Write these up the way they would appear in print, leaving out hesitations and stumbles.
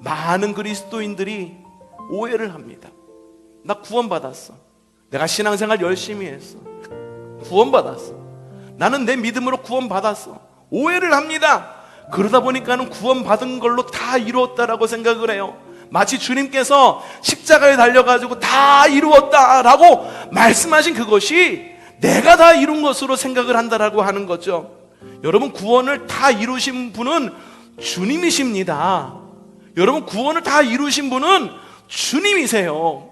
많은 그리스도인들이 오해를 합니다. 나 구원받았어. 내가 신앙생활 열심히 했어. 구원받았어. 나는 내 믿음으로 구원받았어. 오해를 합니다. 그러다 보니까는 구원받은 걸로 다 이루었다라고 생각을 해요. 마치 주님께서 십자가에 달려가지고 다 이루었다라고 말씀하신 그것이 내가 다 이룬 것으로 생각을 한다라고 하는 거죠. 여러분, 구원을 다 이루신 분은 주님이십니다. 여러분, 구원을 다 이루신 분은 주님이세요.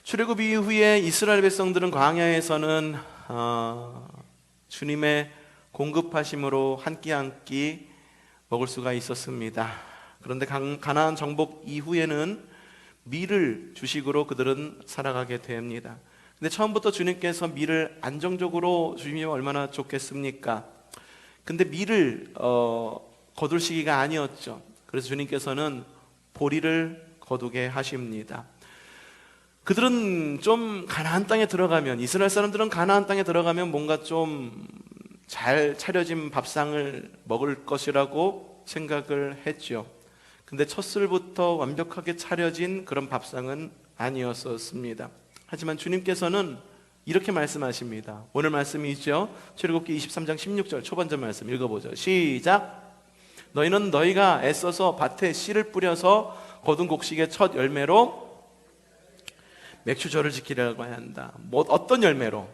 출애굽 이후에 이스라엘 백성들은 광야에서는 주님의 공급하심으로 한 끼 한 끼 먹을 수가 있었습니다. 그런데 가나안 정복 이후에는 밀을 주식으로 그들은 살아가게 됩니다. 근데 처음부터 주님께서 밀을 안정적으로 주시면 얼마나 좋겠습니까? 근데 밀을 거둘 시기가 아니었죠. 그래서 주님께서는 보리를 거두게 하십니다. 그들은 좀 가나안 땅에 들어가면, 이스라엘 사람들은 가나안 땅에 들어가면 뭔가 좀 잘 차려진 밥상을 먹을 것이라고 생각을 했죠. 근데 첫술부터 완벽하게 차려진 그런 밥상은 아니었었습니다. 하지만 주님께서는 이렇게 말씀하십니다. 오늘 말씀이죠. 출애굽기 23장 16절 초반절 말씀 읽어보죠. 시작. 너희는 너희가 애써서 밭에 씨를 뿌려서 거둔 곡식의 첫 열매로 맥추절을 지키려고 한다. 어떤 열매로?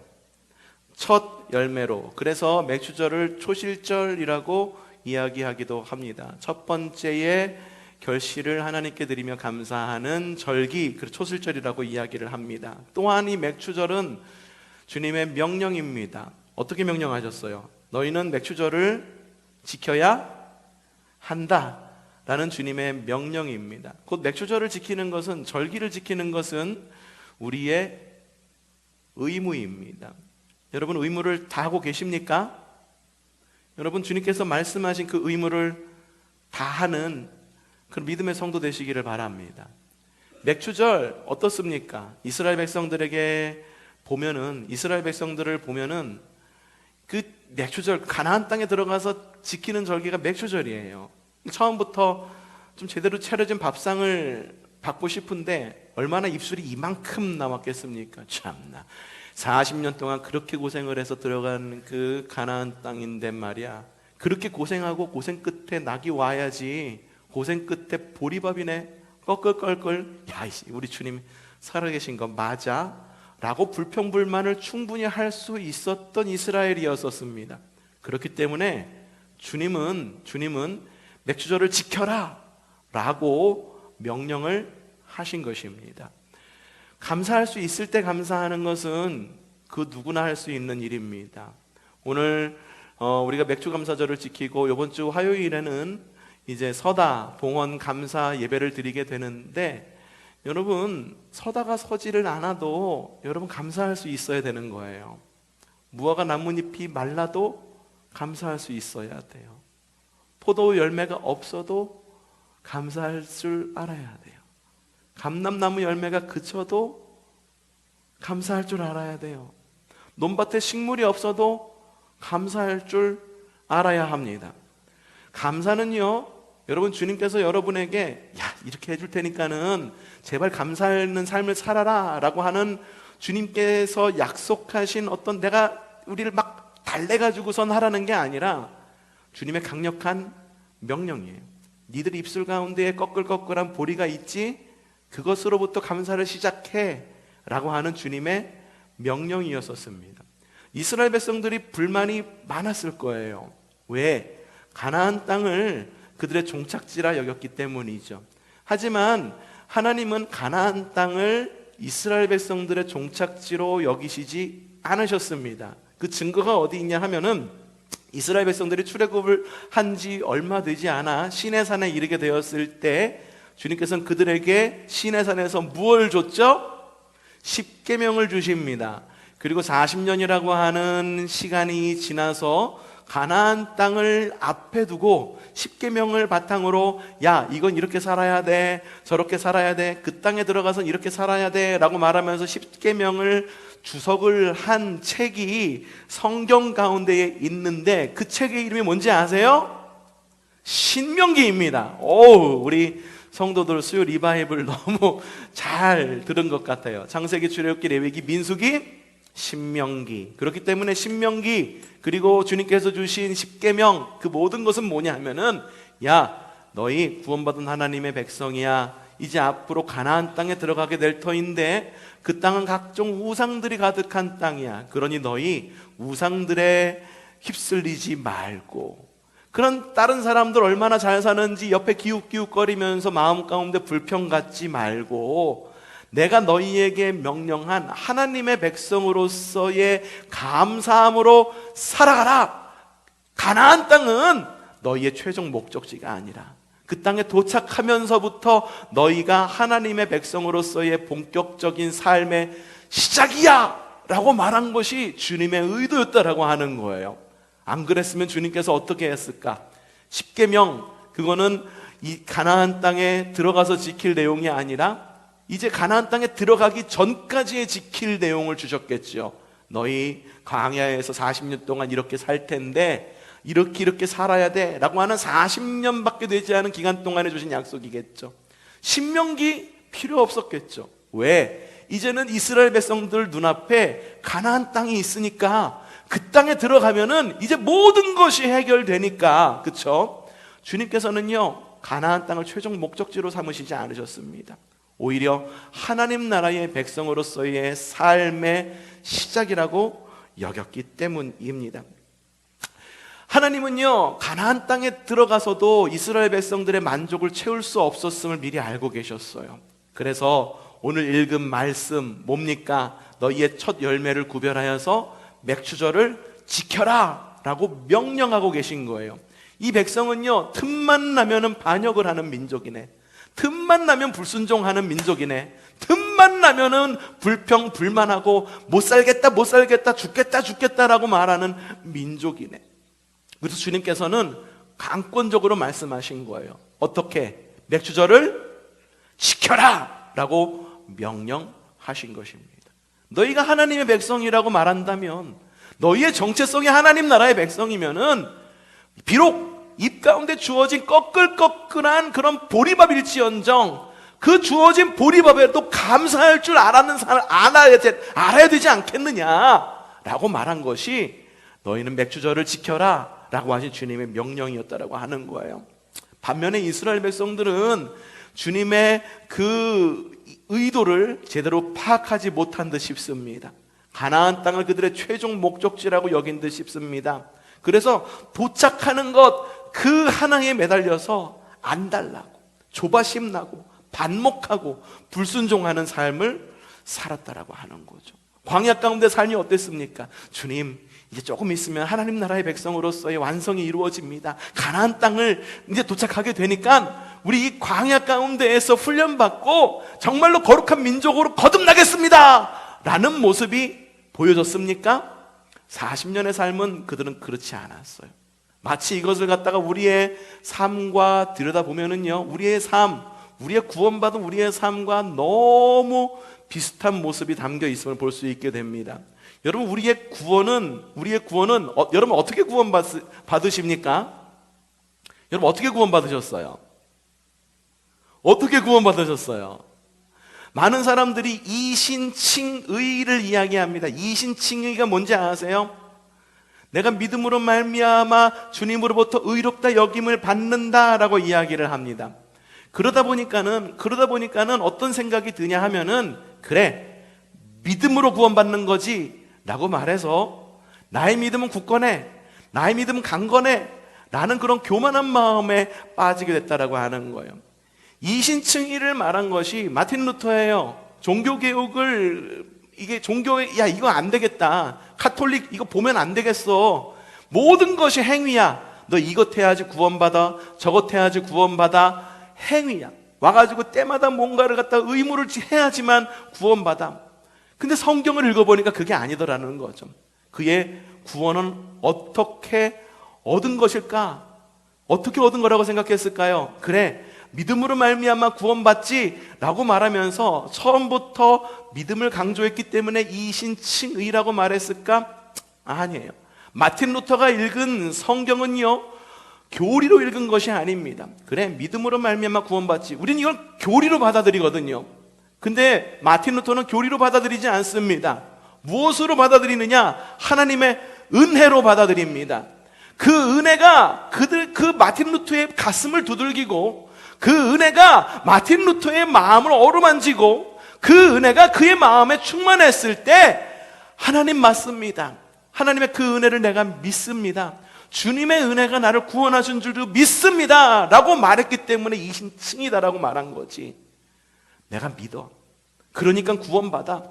첫 열매로. 그래서 맥추절을 초실절이라고 이야기하기도 합니다. 첫 번째의 결실을 하나님께 드리며 감사하는 절기, 그 초실절이라고 이야기를 합니다. 또한 이 맥추절은 주님의 명령입니다. 어떻게 명령하셨어요? 너희는 맥추절을 지켜야 한다라는 주님의 명령입니다. 곧 맥추절을 지키는 것은, 절기를 지키는 것은 우리의 의무입니다. 여러분, 의무를 다 하고 계십니까? 여러분, 주님께서 말씀하신 그 의무를 다 하는 그런 믿음의 성도 되시기를 바랍니다. 맥추절 어떻습니까? 이스라엘 백성들에게 보면은, 이스라엘 백성들을 보면은 그 맥추절, 가나안 땅에 들어가서 지키는 절기가 맥추절이에요. 처음부터 좀 제대로 차려진 밥상을 받고 싶은데 얼마나 입술이 이만큼 남았겠습니까? 참나, 40년 동안 그렇게 고생을 해서 들어간 그 가나안 땅인데 말이야, 그렇게 고생하고 고생 끝에 낙이 와야지, 고생 끝에 보리밥이네, 껄껄껄껄, 야, 우리 주님 살아계신 거 맞아? 라고 불평불만을 충분히 할 수 있었던 이스라엘이었었습니다. 그렇기 때문에 주님은 맥추절을 지켜라 라고 명령을 하신 것입니다. 감사할 수 있을 때 감사하는 것은 그 누구나 할 수 있는 일입니다. 오늘 우리가 맥주감사절을 지키고 이번 주 화요일에는 이제 서다 봉헌 감사 예배를 드리게 되는데, 여러분, 서다가 서지를 않아도 여러분 감사할 수 있어야 되는 거예요. 무화과 나뭇잎이 말라도 감사할 수 있어야 돼요. 포도 열매가 없어도 감사할 줄 알아야 돼요. 감람나무 열매가 그쳐도 감사할 줄 알아야 돼요. 논밭에 식물이 없어도 감사할 줄 알아야 합니다. 감사는요, 여러분, 주님께서 여러분에게 야, 이렇게 해줄 테니까는 제발 감사하는 삶을 살아라 라고 하는 주님께서 약속하신 어떤, 내가 우리를 막 달래가지고선 하라는 게 아니라 주님의 강력한 명령이에요. 니들 입술 가운데에 꺼끌꺼끌한 보리가 있지? 그것으로부터 감사를 시작해 라고 하는 주님의 명령이었었습니다. 이스라엘 백성들이 불만이 많았을 거예요. 왜? 가나안 땅을 그들의 종착지라 여겼기 때문이죠. 하지만 하나님은 가나안 땅을 이스라엘 백성들의 종착지로 여기시지 않으셨습니다. 그 증거가 어디 있냐 하면은, 이스라엘 백성들이 출애굽을 한 지 얼마 되지 않아 시내산에 이르게 되었을 때 주님께서는 그들에게 시내산에서 무엇을 줬죠? 십계명을 주십니다. 그리고 40년이라고 하는 시간이 지나서 가나안 땅을 앞에 두고 십계명을 바탕으로, 야, 이건 이렇게 살아야 돼, 저렇게 살아야 돼, 그 땅에 들어가서 이렇게 살아야 돼 라고 말하면서 십계명을 주석을 한 책이 성경 가운데에 있는데 그 책의 이름이 뭔지 아세요? 신명기입니다. 우리 성도들 수요 리바이블 너무 잘 들은 것 같아요. 창세기, 출애굽기, 레위기, 민수기, 신명기. 그렇기 때문에 신명기 그리고 주님께서 주신 십계명 그 모든 것은 뭐냐 하면은 야 너희 구원받은 하나님의 백성이야. 이제 앞으로 가나안 땅에 들어가게 될 터인데 그 땅은 각종 우상들이 가득한 땅이야. 그러니 너희 우상들에 휩쓸리지 말고 그런 다른 사람들 얼마나 잘 사는지 옆에 기웃기웃거리면서 마음 가운데 불평 갖지 말고 내가 너희에게 명령한 하나님의 백성으로서의 감사함으로 살아가라. 가나안 땅은 너희의 최종 목적지가 아니라 그 땅에 도착하면서부터 너희가 하나님의 백성으로서의 본격적인 삶의 시작이야 라고 말한 것이 주님의 의도였다라고 하는 거예요. 안 그랬으면 주님께서 어떻게 했을까? 십계명 그거는 이 가나안 땅에 들어가서 지킬 내용이 아니라 이제 가나안 땅에 들어가기 전까지의 지킬 내용을 주셨겠죠. 너희 광야에서 40년 동안 이렇게 살 텐데 이렇게 살아야 돼 라고 하는 40년밖에 되지 않은 기간 동안에 주신 약속이겠죠. 신명기 필요 없었겠죠. 왜? 이제는 이스라엘 백성들 눈앞에 가나안 땅이 있으니까 그 땅에 들어가면은 이제 모든 것이 해결되니까. 그렇죠? 주님께서는요 가나안 땅을 최종 목적지로 삼으시지 않으셨습니다. 오히려 하나님 나라의 백성으로서의 삶의 시작이라고 여겼기 때문입니다. 하나님은요 가나안 땅에 들어가서도 이스라엘 백성들의 만족을 채울 수 없었음을 미리 알고 계셨어요. 그래서 오늘 읽은 말씀 뭡니까? 너희의 첫 열매를 구별하여서 맥추절을 지켜라 라고 명령하고 계신 거예요. 이 백성은요 틈만 나면은 반역을 하는 민족이네, 틈만 나면 불순종하는 민족이네, 틈만 나면은 불평 불만하고 못 살겠다 죽겠다라고 말하는 민족이네. 그래서 주님께서는 강권적으로 말씀하신 거예요. 어떻게? 맥추절을 지켜라 라고 명령하신 것입니다. 너희가 하나님의 백성이라고 말한다면, 너희의 정체성이 하나님 나라의 백성이면은 비록 입 가운데 주어진 꺼끌꺼끌한 그런 보리밥일지언정 그 주어진 보리밥에도 감사할 줄 알아는 사람 알아야 되지 않겠느냐라고 말한 것이 너희는 맥추절을 지켜라 라고 하신 주님의 명령이었다라고 하는 거예요. 반면에 이스라엘 백성들은 주님의 그 의도를 제대로 파악하지 못한 듯 싶습니다. 가나안 땅을 그들의 최종 목적지라고 여긴 듯 싶습니다. 그래서 도착하는 것 그 하나에 매달려서 안달나고 조바심 나고 반목하고 불순종하는 삶을 살았다라고 하는 거죠. 광야 가운데 삶이 어땠습니까? 주님 이제 조금 있으면 하나님 나라의 백성으로서의 완성이 이루어집니다. 가나안 땅을 이제 도착하게 되니까 우리 이 광야 가운데에서 훈련받고 정말로 거룩한 민족으로 거듭나겠습니다 라는 모습이 보여졌습니까? 40년의 삶은 그들은 그렇지 않았어요. 마치 이것을 갖다가 우리의 삶과 들여다보면은요 우리의 삶, 우리의 구원받은 우리의 삶과 너무 비슷한 모습이 담겨 있음을 볼 수 있게 됩니다. 여러분 우리의 구원은 여러분 어떻게 구원받으십니까? 여러분 어떻게 구원받으셨어요? 어떻게 구원받으셨어요? 많은 사람들이 이신칭의를 이야기합니다. 이신칭의가 뭔지 아세요? 내가 믿음으로 말미암아 주님으로부터 의롭다 여김을 받는다라고 이야기를 합니다. 그러다 보니까는 어떤 생각이 드냐 하면은 그래 믿음으로 구원받는 거지 라고 말해서 나의 믿음은 굳건해, 나의 믿음은 강건해 라는 그런 교만한 마음에 빠지게 됐다라고 하는 거예요. 이신칭의를 말한 것이 마틴 루터예요. 종교개혁을 야 이거 안 되겠다, 카톨릭 이거 보면 안 되겠어, 모든 것이 행위야, 너 이것 해야지 구원받아, 저것 해야지 구원받아, 행위야, 와가지고 때마다 뭔가를 갖다 의무를 해야지만 구원받아. 근데 성경을 읽어보니까 그게 아니더라는 거죠. 그의 구원은 어떻게 얻은 것일까? 어떻게 얻은 거라고 생각했을까요? 그래 믿음으로 말미암아 구원받지라고 말하면서 처음부터 믿음을 강조했기 때문에 이신칭의라고 말했을까? 아니에요. 마틴 루터가 읽은 성경은요, 교리로 읽은 것이 아닙니다. 그래, 믿음으로 말미암아 구원받지, 우리는 이걸 교리로 받아들이거든요. 근데 마틴 루터는 교리로 받아들이지 않습니다. 무엇으로 받아들이느냐? 하나님의 은혜로 받아들입니다. 그 은혜가 그 마틴 루터의 가슴을 두들기고, 그 은혜가 마틴 루터의 마음을 어루만지고, 그 은혜가 그의 마음에 충만했을 때 하나님 맞습니다. 하나님의 그 은혜를 내가 믿습니다. 주님의 은혜가 나를 구원하신 줄도 믿습니다 라고 말했기 때문에 이신칭이다라고 말한 거지. 내가 믿어, 그러니까 구원받아,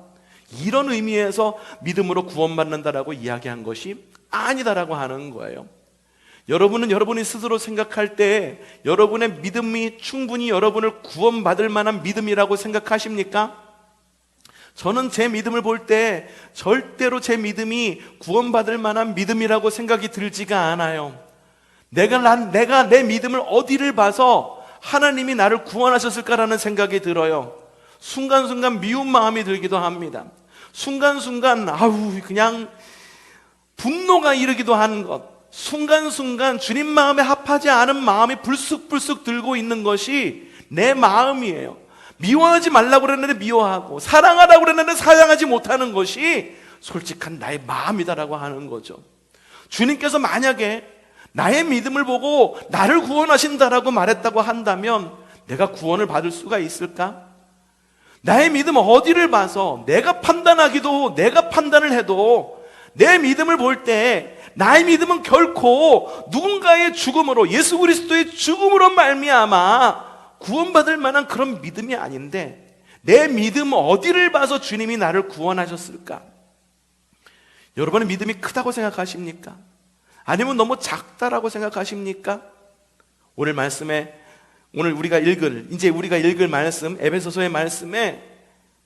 이런 의미에서 믿음으로 구원받는다라고 이야기한 것이 아니다라고 하는 거예요. 여러분은 여러분이 스스로 생각할 때 여러분의 믿음이 충분히 여러분을 구원받을 만한 믿음이라고 생각하십니까? 저는 제 믿음을 볼 때 절대로 제 믿음이 구원받을 만한 믿음이라고 생각이 들지가 않아요. 내가 내 믿음을 어디를 봐서 하나님이 나를 구원하셨을까라는 생각이 들어요. 순간순간 미운 마음이 들기도 합니다. 순간순간 그냥 분노가 이르기도 하는 것, 순간순간 주님 마음에 합하지 않은 마음이 불쑥불쑥 들고 있는 것이 내 마음이에요. 미워하지 말라고 그랬는데 미워하고, 사랑하라고 그랬는데 사랑하지 못하는 것이 솔직한 나의 마음이다라고 하는 거죠. 주님께서 만약에 나의 믿음을 보고 나를 구원하신다라고 말했다고 한다면 내가 구원을 받을 수가 있을까? 나의 믿음 어디를 봐서 내가 판단을 해도 내 믿음을 볼 때 나의 믿음은 결코 누군가의 죽음으로, 예수 그리스도의 죽음으로 말미암아 구원받을 만한 그런 믿음이 아닌데, 내 믿음 어디를 봐서 주님이 나를 구원하셨을까? 여러분의 믿음이 크다고 생각하십니까? 아니면 너무 작다라고 생각하십니까? 오늘 우리가 읽을 말씀, 에베소서의 말씀에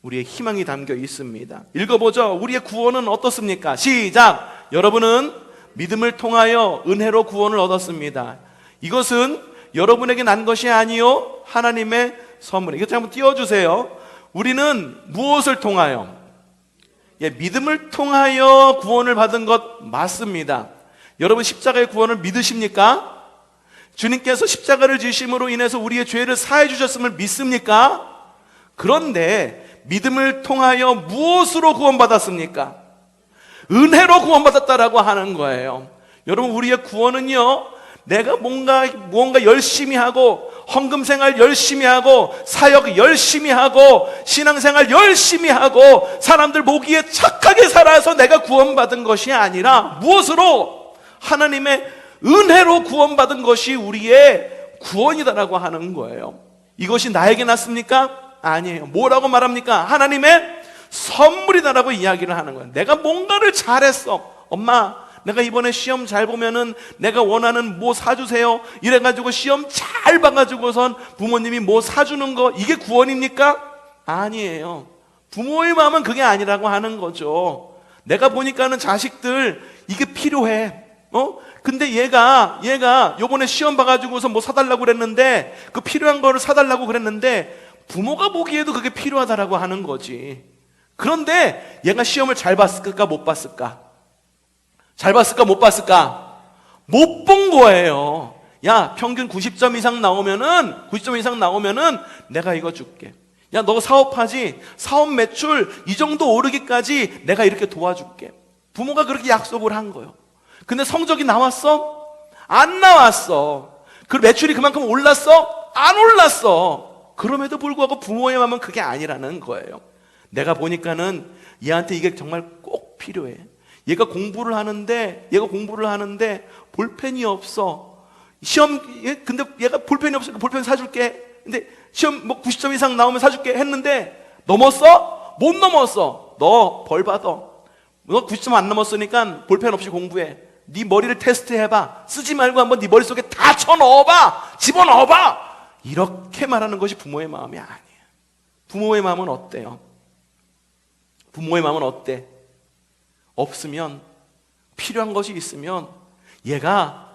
우리의 희망이 담겨 있습니다. 읽어보죠. 우리의 구원은 어떻습니까? 시작! 여러분은 믿음을 통하여 은혜로 구원을 얻었습니다. 이것은 여러분에게 난 것이 아니요 하나님의 선물이에요. 이것 한번 띄워주세요. 우리는 무엇을 통하여? 믿음을 통하여 구원을 받은 것 맞습니다. 여러분 십자가의 구원을 믿으십니까? 주님께서 십자가를 지심으로 인해서 우리의 죄를 사해 주셨음을 믿습니까? 그런데 믿음을 통하여 무엇으로 구원받았습니까? 은혜로 구원받았다라고 하는 거예요. 여러분, 우리의 구원은요, 내가 뭔가 열심히 하고, 헌금생활 열심히 하고, 사역 열심히 하고, 신앙생활 열심히 하고, 사람들 보기에 착하게 살아서 내가 구원받은 것이 아니라 무엇으로? 하나님의 은혜로 구원받은 것이 우리의 구원이다라고 하는 거예요. 이것이 나에게 났습니까? 아니에요. 뭐라고 말합니까? 하나님의 선물이다라고 이야기를 하는 거예요. 내가 뭔가를 잘했어. 엄마, 내가 이번에 시험 잘 보면은 내가 원하는 뭐 사주세요, 이래가지고 시험 잘 봐가지고선 부모님이 뭐 사주는 거, 이게 구원입니까? 아니에요. 부모의 마음은 그게 아니라고 하는 거죠. 내가 보니까는 자식들 이게 필요해. 근데 얘가 요번에 시험 봐가지고서 뭐 사달라고 그랬는데, 그 필요한 거를 사달라고 그랬는데 부모가 보기에도 그게 필요하다라고 하는 거지. 그런데 얘가 시험을 잘 봤을까 못 봤을까? 잘 봤을까 못 봤을까? 못 본 거예요. 야, 평균 90점 이상 나오면은 내가 이거 줄게. 야, 너 사업하지? 사업 매출 이 정도 오르기까지 내가 이렇게 도와줄게. 부모가 그렇게 약속을 한 거예요. 근데 성적이 나왔어? 안 나왔어. 그 매출이 그만큼 올랐어? 안 올랐어. 그럼에도 불구하고 부모의 마음은 그게 아니라는 거예요. 내가 보니까는 얘한테 이게 정말 꼭 필요해. 얘가 공부를 하는데 볼펜이 없어. 근데 얘가 볼펜이 없으니까 볼펜 사줄게. 근데 시험 뭐 90점 이상 나오면 사줄게 했는데 넘었어? 못 넘었어. 너 벌 받아. 너 90점 안 넘었으니까 볼펜 없이 공부해. 네 머리를 테스트해봐. 쓰지 말고 한번 네 머릿속에 다 쳐넣어봐. 집어넣어봐. 이렇게 말하는 것이 부모의 마음이 아니에요. 부모의 마음은 어때요? 부모의 마음은 어때? 없으면, 필요한 것이 있으면 얘가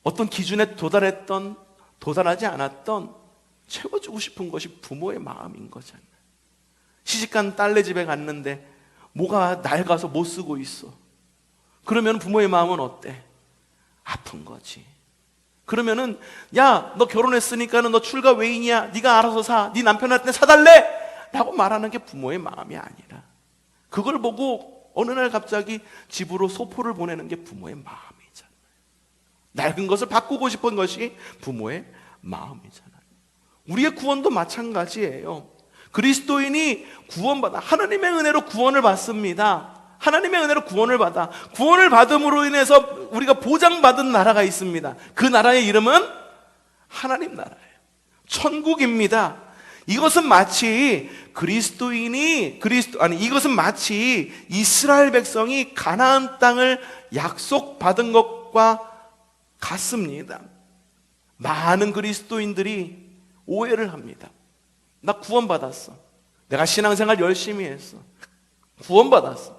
어떤 기준에 도달했던 도달하지 않았던 채워주고 싶은 것이 부모의 마음인 거잖아요. 시집간 딸네 집에 갔는데 뭐가 낡아서 못 쓰고 있어. 그러면 부모의 마음은 어때? 아픈 거지. 그러면은 야, 너 결혼했으니까는 너 출가 외인이야. 네가 알아서 사. 네 남편한테 사달래 라고 말하는 게 부모의 마음이 아니라, 그걸 보고 어느 날 갑자기 집으로 소포를 보내는 게 부모의 마음이잖아요. 낡은 것을 바꾸고 싶은 것이 부모의 마음이잖아요. 우리의 구원도 마찬가지예요. 그리스도인이 구원받아, 하나님의 은혜로 구원을 받습니다. 하나님의 은혜로 구원을 받아, 구원을 받음으로 인해서 우리가 보장받은 나라가 있습니다. 그 나라의 이름은 하나님 나라예요. 천국입니다. 이것은 마치 이것은 마치 이스라엘 백성이 가나안 땅을 약속받은 것과 같습니다. 많은 그리스도인들이 오해를 합니다. 나 구원받았어. 내가 신앙생활 열심히 했어. 구원받았어.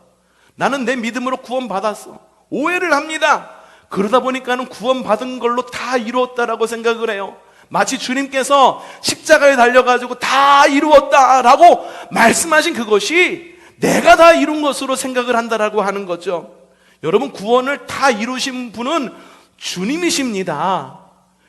나는 내 믿음으로 구원받았어. 오해를 합니다. 그러다 보니까는 구원받은 걸로 다 이루었다라고 생각을 해요. 마치 주님께서 십자가에 달려가지고 다 이루었다라고 말씀하신 그것이 내가 다 이룬 것으로 생각을 한다라고 하는 거죠. 여러분, 구원을 다 이루신 분은 주님이십니다.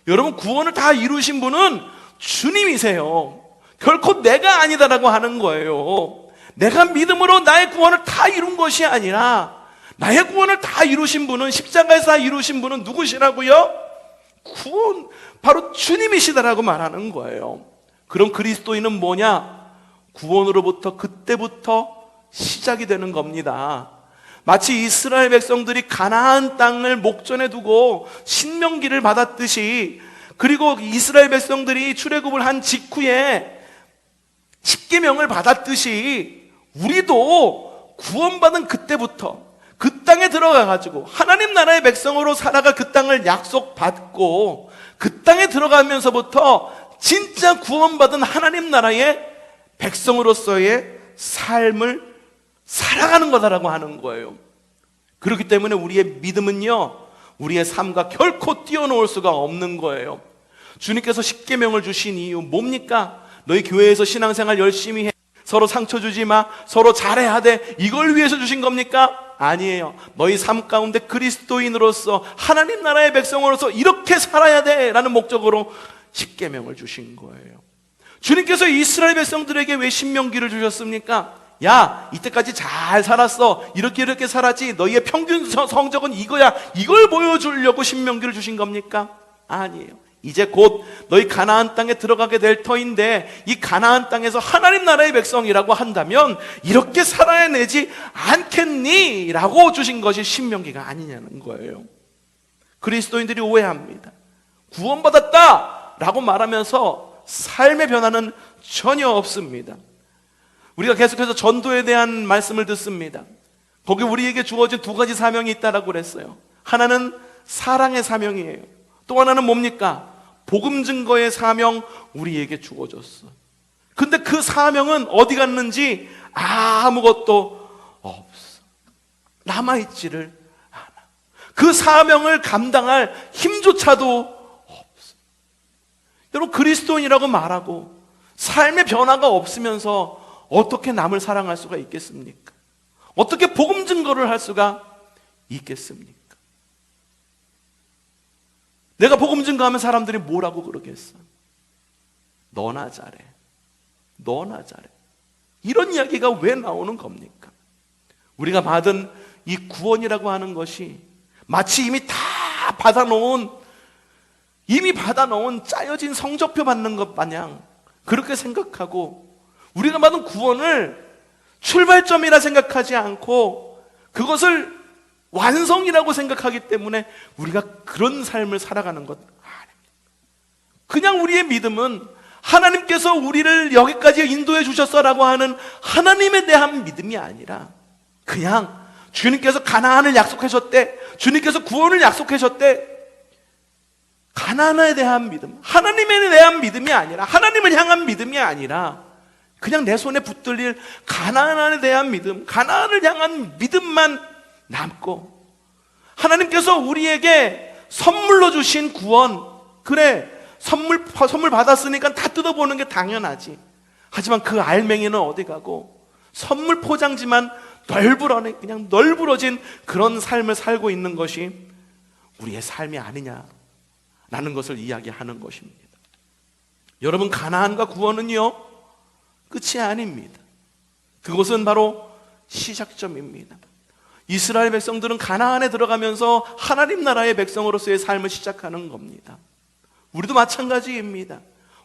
여러분, 구원을 다 이루신 분은 주님이세요. 결코 내가 아니다라고 하는 거예요. 내가 믿음으로 나의 구원을 다 이룬 것이 아니라, 나의 구원을 다 이루신 분은, 십자가에서 다 이루신 분은 누구시라고요? 구원, 바로 주님이시다라고 말하는 거예요. 그럼 그리스도인은 뭐냐? 구원으로부터 그때부터 시작이 되는 겁니다. 마치 이스라엘 백성들이 가나안 땅을 목전에 두고 신명기를 받았듯이, 그리고 이스라엘 백성들이 출애굽을 한 직후에 십계명을 받았듯이, 우리도 구원받은 그때부터 그 땅에 들어가가지고 하나님 나라의 백성으로 살아가 그 땅을 약속받고, 그 땅에 들어가면서부터 진짜 구원받은 하나님 나라의 백성으로서의 삶을 살아가는 거다라고 하는 거예요. 그렇기 때문에 우리의 믿음은요, 우리의 삶과 결코 뛰어놓을 수가 없는 거예요. 주님께서 십계명을 주신 이유 뭡니까? 너희 교회에서 신앙생활 열심히 해, 서로 상처 주지 마, 서로 잘해야 돼, 이걸 위해서 주신 겁니까? 아니에요. 너희 삶 가운데 그리스도인으로서 하나님 나라의 백성으로서 이렇게 살아야 돼 라는 목적으로 십계명을 주신 거예요. 주님께서 이스라엘 백성들에게 왜 신명기를 주셨습니까? 야, 이때까지 잘 살았어, 이렇게 살았지, 너희의 평균 성적은 이거야, 이걸 보여주려고 신명기를 주신 겁니까? 아니에요. 이제 곧 너희 가나안 땅에 들어가게 될 터인데, 이 가나안 땅에서 하나님 나라의 백성이라고 한다면 이렇게 살아야 되지 않겠니? 라고 주신 것이 신명기가 아니냐는 거예요. 그리스도인들이 오해합니다. 구원받았다 라고 말하면서 삶의 변화는 전혀 없습니다. 우리가 계속해서 전도에 대한 말씀을 듣습니다. 거기 우리에게 주어진 두 가지 사명이 있다라고 그랬어요. 하나는 사랑의 사명이에요. 또 하나는 뭡니까? 복음 증거의 사명, 우리에게 주어졌어. 근데 그 사명은 어디 갔는지 아무것도 없어. 남아있지를 않아. 그 사명을 감당할 힘조차도 없어. 여러분, 그리스도인이라고 말하고 삶의 변화가 없으면서 어떻게 남을 사랑할 수가 있겠습니까? 어떻게 복음 증거를 할 수가 있겠습니까? 내가 복음 증거하면 사람들이 뭐라고 그러겠어? 너나 잘해, 너나 잘해. 이런 이야기가 왜 나오는 겁니까? 우리가 받은 이 구원이라고 하는 것이 마치 이미 받아놓은 짜여진 성적표 받는 것 마냥 그렇게 생각하고, 우리가 받은 구원을 출발점이라 생각하지 않고 그것을 완성이라고 생각하기 때문에 우리가 그런 삶을 살아가는 것 아닙니다. 그냥 우리의 믿음은 하나님께서 우리를 여기까지 인도해 주셨어라고 하는 하나님에 대한 믿음이 아니라, 그냥 주님께서 가나안을 약속하셨대, 주님께서 구원을 약속하셨대, 가나안에 대한 믿음, 하나님에 대한 믿음이 아니라, 하나님을 향한 믿음이 아니라 그냥 내 손에 붙들릴 가나안에 대한 믿음, 가나안을 향한 믿음만 남고, 하나님께서 우리에게 선물로 주신 구원, 그래, 선물 받았으니까 다 뜯어보는 게 당연하지. 하지만 그 알맹이는 어디 가고 선물 포장지만 그냥 널브러진 그런 삶을 살고 있는 것이 우리의 삶이 아니냐라는 것을 이야기하는 것입니다. 여러분, 가나안과 구원은요, 끝이 아닙니다. 그것은 바로 시작점입니다. 이스라엘 백성들은 가나안에 들어가면서 하나님 나라의 백성으로서의 삶을 시작하는 겁니다. 우리도 마찬가지입니다.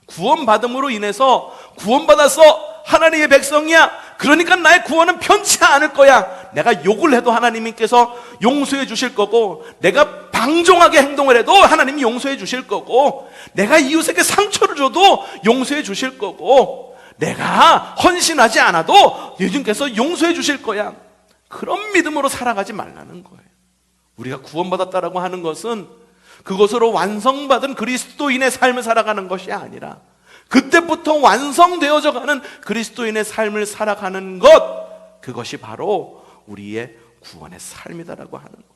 구원받음으로 인해서 구원받아서 하나님의 백성이야, 그러니까 나의 구원은 편치 않을 거야, 내가 욕을 해도 하나님께서 용서해 주실 거고, 내가 방종하게 행동을 해도 하나님이 용서해 주실 거고, 내가 이웃에게 상처를 줘도 용서해 주실 거고, 내가 헌신하지 않아도 예수님께서 용서해 주실 거야, 그런 믿음으로 살아가지 말라는 거예요. 우리가 구원받았다라고 하는 것은 그것으로 완성받은 그리스도인의 삶을 살아가는 것이 아니라 그때부터 완성되어져 가는 그리스도인의 삶을 살아가는 것, 그것이 바로 우리의 구원의 삶이다라고 하는 거예요.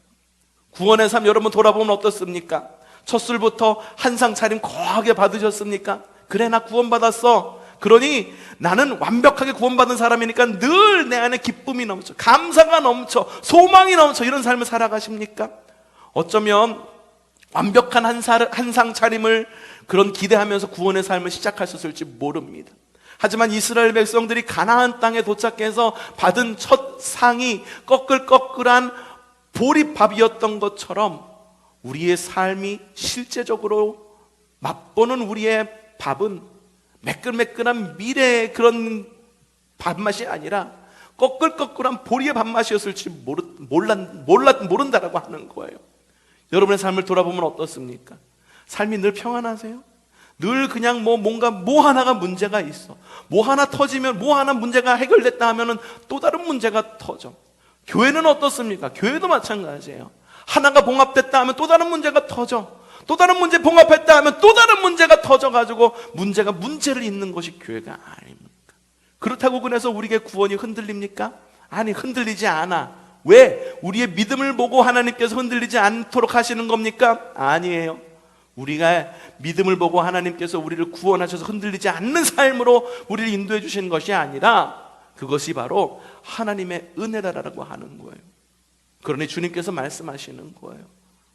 구원의 삶 여러분 돌아보면 어떻습니까? 첫 술부터 한상 차림 거하게 받으셨습니까? 그래, 나 구원받았어, 그러니 나는 완벽하게 구원받은 사람이니까 늘 내 안에 기쁨이 넘쳐, 감사가 넘쳐, 소망이 넘쳐, 이런 삶을 살아가십니까? 어쩌면 완벽한 한상 차림을 그런 기대하면서 구원의 삶을 시작하셨을지 모릅니다. 하지만 이스라엘 백성들이 가나안 땅에 도착해서 받은 첫 상이 꺼끌꺼끌한 보리밥이었던 것처럼 우리의 삶이 실제적으로 맛보는 우리의 밥은 매끈매끈한 미래의 그런 밥맛이 아니라 꺼끌꺼끌한 보리의 밥맛이었을지 모른다라고 하는 거예요. 여러분의 삶을 돌아보면 어떻습니까? 삶이 늘 평안하세요? 늘 그냥 뭐 하나가 문제가 있어. 뭐 하나 터지면, 뭐 하나 문제가 해결됐다 하면은 또 다른 문제가 터져. 교회는 어떻습니까? 교회도 마찬가지예요. 하나가 봉합됐다 하면 또 다른 문제가 터져. 또 다른 문제 봉합했다 하면 또 다른 문제가 터져가지고 문제를 잇는 것이 교회가 아닙니까? 그렇다고 그래서 우리의 구원이 흔들립니까? 아니, 흔들리지 않아. 왜? 우리의 믿음을 보고 하나님께서 흔들리지 않도록 하시는 겁니까? 아니에요. 우리가 믿음을 보고 하나님께서 우리를 구원하셔서 흔들리지 않는 삶으로 우리를 인도해 주시는 것이 아니라 그것이 바로 하나님의 은혜라고 하는 거예요. 그러니 주님께서 말씀하시는 거예요.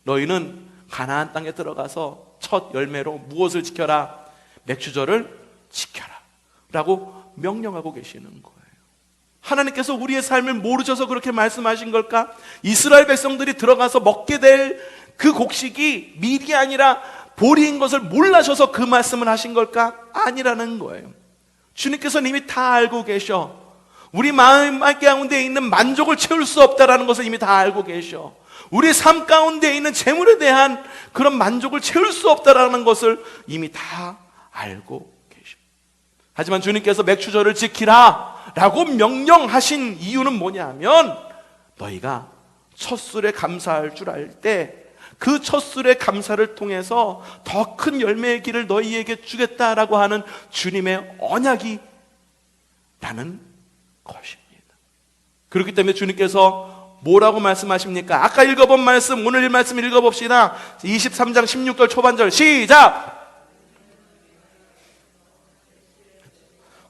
너희는 가나안 땅에 들어가서 첫 열매로 무엇을 지켜라? 맥주절을 지켜라 라고 명령하고 계시는 거예요. 하나님께서 우리의 삶을 모르셔서 그렇게 말씀하신 걸까? 이스라엘 백성들이 들어가서 먹게 될 그 곡식이 밀이 아니라 보리인 것을 몰라셔서 그 말씀을 하신 걸까? 아니라는 거예요. 주님께서는 이미 다 알고 계셔. 우리 마음 가운데 있는 만족을 채울 수 없다라는 것을 이미 다 알고 계셔. 우리 삶 가운데 있는 재물에 대한 그런 만족을 채울 수 없다라는 것을 이미 다 알고 계셔. 하지만 주님께서 맥주절을 지키라 라고 명령하신 이유는 뭐냐면, 너희가 첫 술에 감사할 줄 알 때 그 첫 술의 감사를 통해서 더 큰 열매의 길을 너희에게 주겠다라고 하는 주님의 언약이 라는 것입니다. 그렇기 때문에 주님께서 뭐라고 말씀하십니까? 아까 읽어본 말씀, 오늘 말씀 읽어봅시다. 23장 16절 초반절 시작!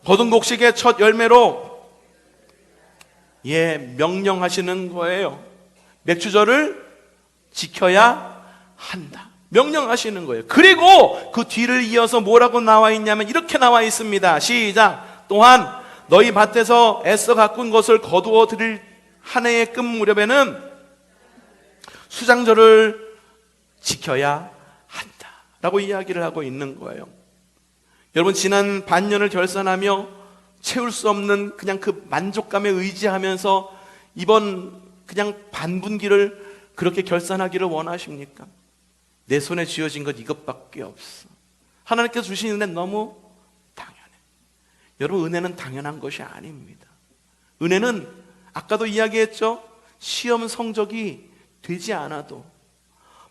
거둔 곡식의 첫 열매로 명령하시는 거예요. 맥주절을 지켜야 한다, 명령하시는 거예요. 그리고 그 뒤를 이어서 뭐라고 나와 있냐면 이렇게 나와 있습니다. 시작! 또한 너희 밭에서 애써 가꾼 것을 거두어 드릴 한 해의 끝 무렵에는 수장절을 지켜야 한다 라고 이야기를 하고 있는 거예요. 여러분, 지난 반년을 결산하며 채울 수 없는 그냥 그 만족감에 의지하면서 이번 그냥 반분기를 그렇게 결산하기를 원하십니까? 내 손에 쥐어진 것 이것밖에 없어. 하나님께서 주신 은혜 너무 당연해. 여러분, 은혜는 당연한 것이 아닙니다. 은혜는 아까도 이야기했죠. 시험 성적이 되지 않아도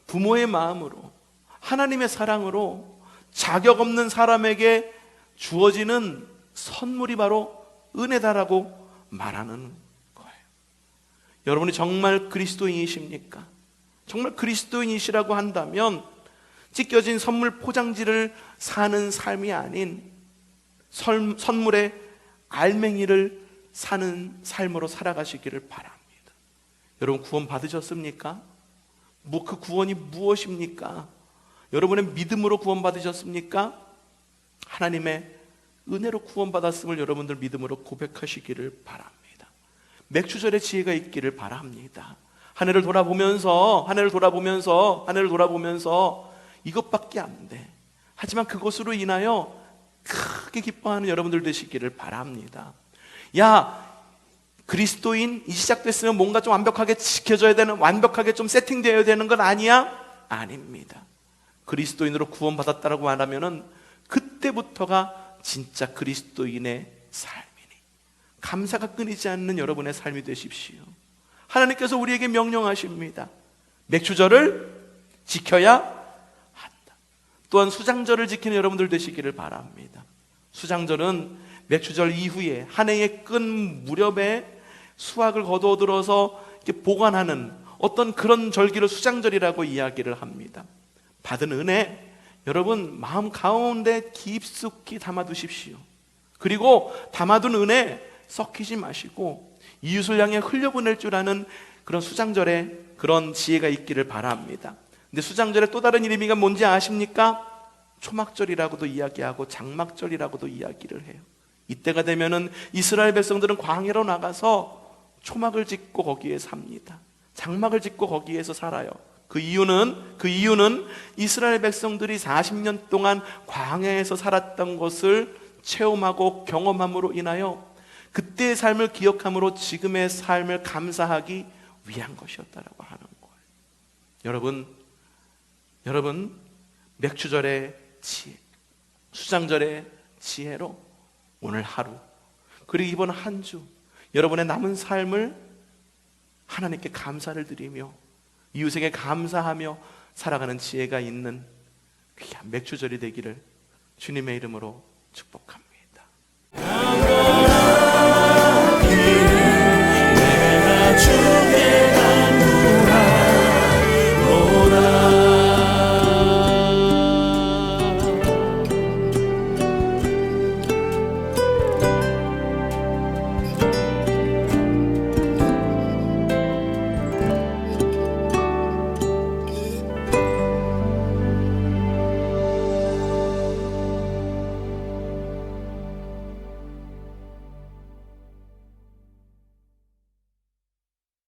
부모의 마음으로, 하나님의 사랑으로 자격 없는 사람에게 주어지는 선물이 바로 은혜다라고 말하는 거예요. 여러분이 정말 그리스도인이십니까? 정말 그리스도인이시라고 한다면 찢겨진 선물 포장지를 사는 삶이 아닌 선물의 알맹이를 사는 삶으로 살아가시기를 바랍니다. 여러분 구원 받으셨습니까? 그 구원이 무엇입니까? 여러분의 믿음으로 구원 받으셨습니까? 하나님의 은혜로 구원 받았음을 여러분들 믿음으로 고백하시기를 바랍니다. 맥주절의 지혜가 있기를 바랍니다. 하늘을 돌아보면서 이것밖에 안 돼. 하지만 그것으로 인하여 크게 기뻐하는 여러분들 되시기를 바랍니다. 야, 그리스도인이 시작됐으면 뭔가 좀 완벽하게 지켜져야 되는, 완벽하게 좀 세팅되어야 되는 건 아니야? 아닙니다. 그리스도인으로 구원받았다라고 말하면은 그때부터가 진짜 그리스도인의 삶이니 감사가 끊이지 않는 여러분의 삶이 되십시오. 하나님께서 우리에게 명령하십니다. 맥주절을 지켜야 한다. 또한 수장절을 지키는 여러분들 되시기를 바랍니다. 수장절은 맥주절 이후에 한 해의 끈 무렵에 수확을 거두어들어서 보관하는 어떤 그런 절기를 수장절이라고 이야기를 합니다. 받은 은혜 여러분 마음 가운데 깊숙이 담아두십시오. 그리고 담아둔 은혜 썩히지 마시고 이웃을 향해 흘려보낼 줄 아는 그런 수장절에 그런 지혜가 있기를 바랍니다. 근데 수장절의 또 다른 이름이 뭔지 아십니까? 초막절이라고도 이야기하고 장막절이라고도 이야기를 해요. 이때가 되면은 이스라엘 백성들은 광야로 나가서 초막을 짓고 거기에 삽니다. 장막을 짓고 거기에서 살아요. 그 이유는 이스라엘 백성들이 40년 동안 광야에서 살았던 것을 체험하고 경험함으로 인하여 그때의 삶을 기억함으로 지금의 삶을 감사하기 위한 것이었다라고 하는 거예요. 여러분 맥주절의 지혜, 수장절의 지혜로 오늘 하루 그리고 이번 한 주 여러분의 남은 삶을 하나님께 감사를 드리며 이웃에게 감사하며 살아가는 지혜가 있는 귀한 맥주절이 되기를 주님의 이름으로 축복합니다.